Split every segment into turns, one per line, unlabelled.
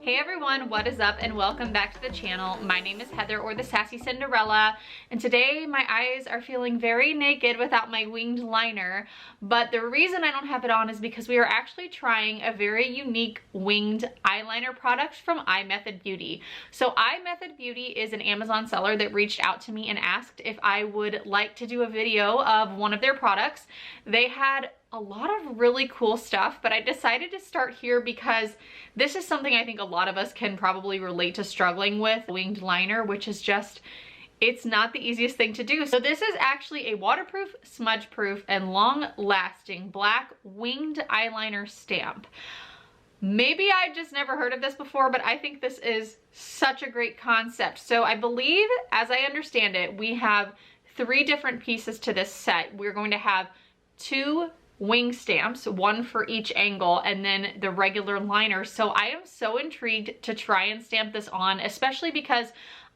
Hey everyone, what is up and welcome back to the channel. My name is Heather, or the Sassy Cinderella, and today my eyes are feeling very naked without my winged liner, but the reason I don't have it on is because we are actually trying a very unique winged eyeliner product from iMethod Beauty. So iMethod Beauty is an Amazon seller that reached out to me and asked if I would like to do a video of one of their products. They had a lot of really cool stuff, but I decided to start here because this is something I think a lot of us can probably relate to struggling with, winged liner, which is just, it's not the easiest thing to do. So this is actually a waterproof, smudge-proof, and long-lasting black winged eyeliner stamp. Maybe I just never heard of this before, but I think this is such a great concept. So I believe, as I understand it, we have 3 different pieces to this set. We're going to have 2 wing stamps, 1 for each angle, and then the regular liner. So I am so intrigued to try and stamp this on, especially because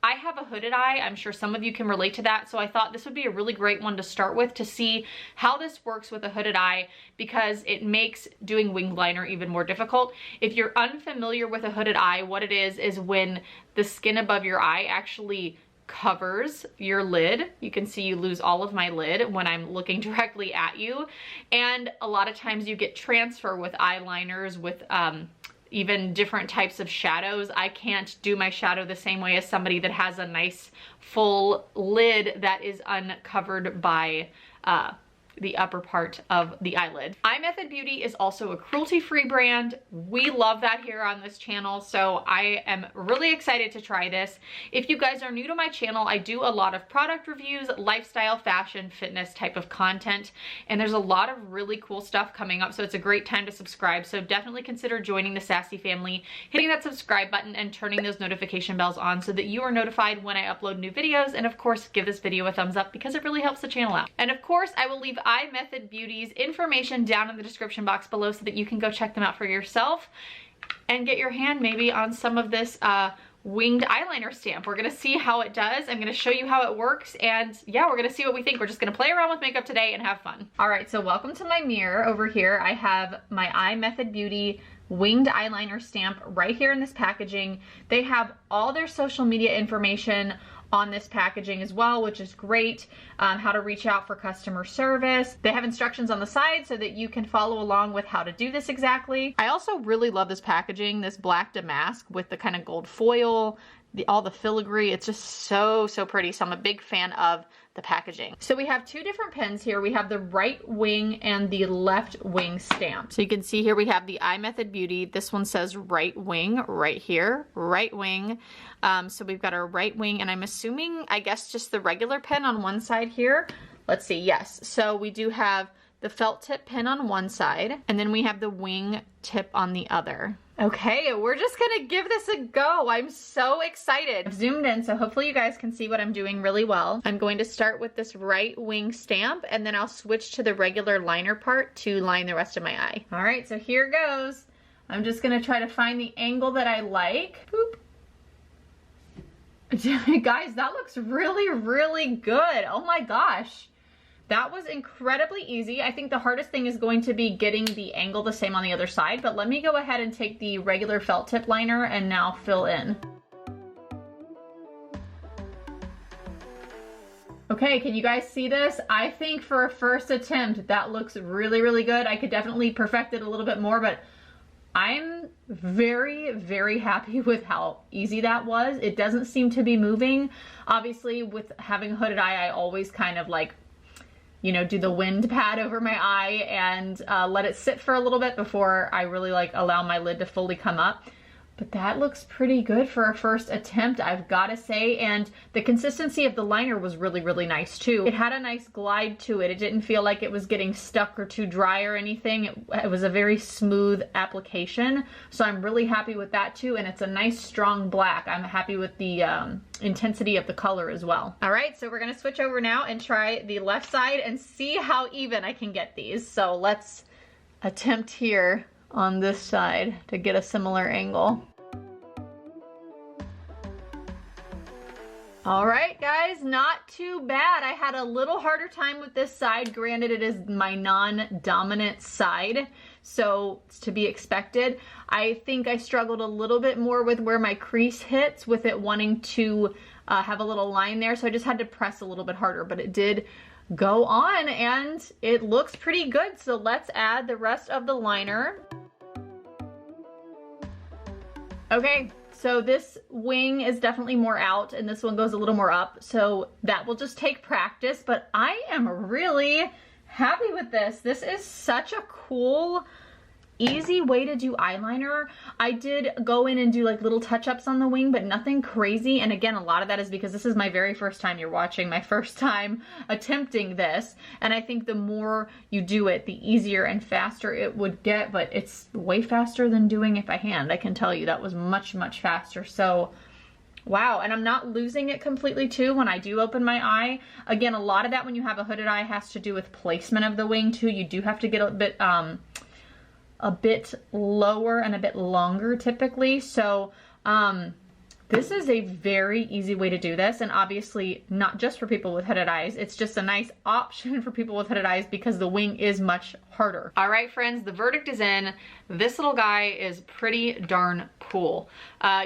I have a hooded eye. I'm sure some of you can relate to that. So I thought this would be a really great one to start with to see how this works with a hooded eye, because it makes doing winged liner even more difficult. If you're unfamiliar with a hooded eye, what it is when the skin above your eye actually covers your lid. You can see you lose all of my lid when I'm looking directly at you. And a lot of times you get transfer with eyeliners, with even different types of shadows. I can't do my shadow the same way as somebody that has a nice full lid that is uncovered by the upper part of the eyelid. iMethod Beauty is also a cruelty-free brand. We love that here on this channel, so I am really excited to try this. If you guys are new to my channel, I do a lot of product reviews, lifestyle, fashion, fitness type of content, and there's a lot of really cool stuff coming up, so it's a great time to subscribe. So definitely consider joining the Sassy family, hitting that subscribe button and turning those notification bells on so that you are notified when I upload new videos. And of course, give this video a thumbs up because it really helps the channel out. And of course, I will leave iMethod Beauty's information down in the description box below so that you can go check them out for yourself and get your hand maybe on some of this winged eyeliner stamp. We're gonna see how it does. I'm gonna show you how it works, and yeah, we're gonna see what we think. We're just gonna play around with makeup today and have fun. All right, so welcome to my mirror. Over here I have my iMethod Beauty winged eyeliner stamp right here in this packaging. They have all their social media information on this packaging as well, which is great. How to reach out for customer service. They have instructions on the side so that you can follow along with how to do this exactly. I also really love this packaging, this black damask with the kind of gold foil, all the filigree. It's just so pretty. So I'm a big fan of the packaging. So we have 2 different pens here. We have the right wing and the left wing stamp. So you can see here we have the iMethod Beauty. This one says right wing right here, right wing. So we've got our right wing, and I'm assuming, I guess, just the regular pen on one side here. Let's see, yes. So we do have the felt tip pen on one side, and then we have the wing tip on the other. Okay, we're just gonna give this a go. I'm so excited. I've zoomed in, so hopefully you guys can see what I'm doing really well. I'm going to start with this right wing stamp, and then I'll switch to the regular liner part to line the rest of my eye. All right, so here goes. I'm just gonna try to find the angle that I like. Boop. Guys, that looks really good. Oh my gosh. That was incredibly easy. I think the hardest thing is going to be getting the angle the same on the other side, but let me go ahead and take the regular felt tip liner and now fill in. Okay, can you guys see this? I think for a first attempt, that looks really good. I could definitely perfect it a little bit more, but I'm very happy with how easy that was. It doesn't seem to be moving. Obviously, with having a hooded eye, I always kind of like, you know, do the wind pad over my eye and let it sit for a little bit before I really like allow my lid to fully come up. But that looks pretty good for a first attempt, I've got to say. And the consistency of the liner was really nice too. It had a nice glide to it. It didn't feel like it was getting stuck or too dry or anything. It was a very smooth application. So I'm really happy with that too. And it's a nice strong black. I'm happy with the intensity of the color as well. All right, so we're gonna switch over now and try the left side and see how even I can get these. So let's attempt here on this side to get a similar angle. All right, guys, not too bad. I had a little harder time with this side. Granted, it is my non-dominant side. so it's to be expected. I think I struggled a little bit more with where my crease hits, with it wanting to have a little line there, so I just had to press a little bit harder, but it did go on and it looks pretty good. So let's add the rest of the liner. Okay, so this wing is definitely more out and this one goes a little more up, so that will just take practice, but I am really happy with this. This is such a cool, easy way to do eyeliner. I did go in and do like little touch-ups on the wing, but nothing crazy. And again, a lot of that is because this is my very first time you're watching, my first time attempting this. And I think the more you do it, the easier and faster it would get, but it's way faster than doing it by hand. I can tell you that was much, much faster. So wow, and I'm not losing it completely too when I do open my eye. Again, a lot of that when you have a hooded eye has to do with placement of the wing too. You do have to get a bit lower and a bit longer typically. So this is a very easy way to do this, and obviously not just for people with hooded eyes. It's just a nice option for people with hooded eyes because the wing is much harder. All right, friends, the verdict is in. This little guy is pretty darn cool.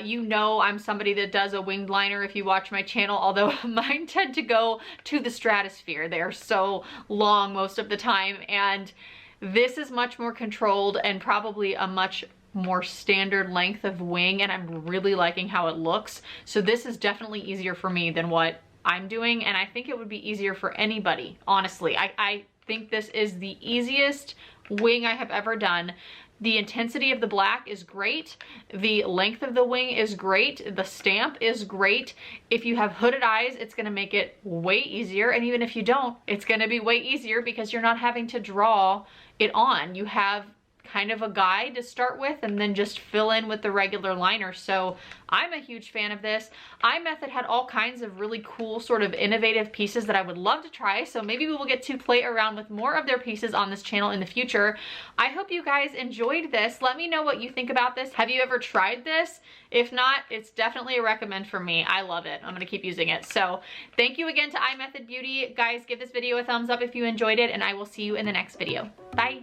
You know I'm somebody that does a winged liner if you watch my channel, although mine tend to go to the stratosphere. They are so long most of the time, and this is much more controlled and probably a much more standard length of wing, and I'm really liking how it looks. So this is definitely easier for me than what I'm doing, and I think it would be easier for anybody, honestly. I think this is the easiest wing I have ever done. The intensity of the black is great. The length of the wing is great. The stamp is great. If you have hooded eyes, it's gonna make it way easier. And even if you don't, it's gonna be way easier because you're not having to draw it on. You have kind of a guide to start with and then just fill in with the regular liner. So I'm a huge fan of this. iMethod had all kinds of really cool sort of innovative pieces that I would love to try, so maybe we will get to play around with more of their pieces on this channel in the future. I hope you guys enjoyed this. Let me know what you think about this. Have you ever tried this? If not, it's definitely a recommend for me. I love it. I'm gonna keep using it. So thank you again to iMethod Beauty. Guys, give this video a thumbs up if you enjoyed it, and I will see you in the next video. Bye.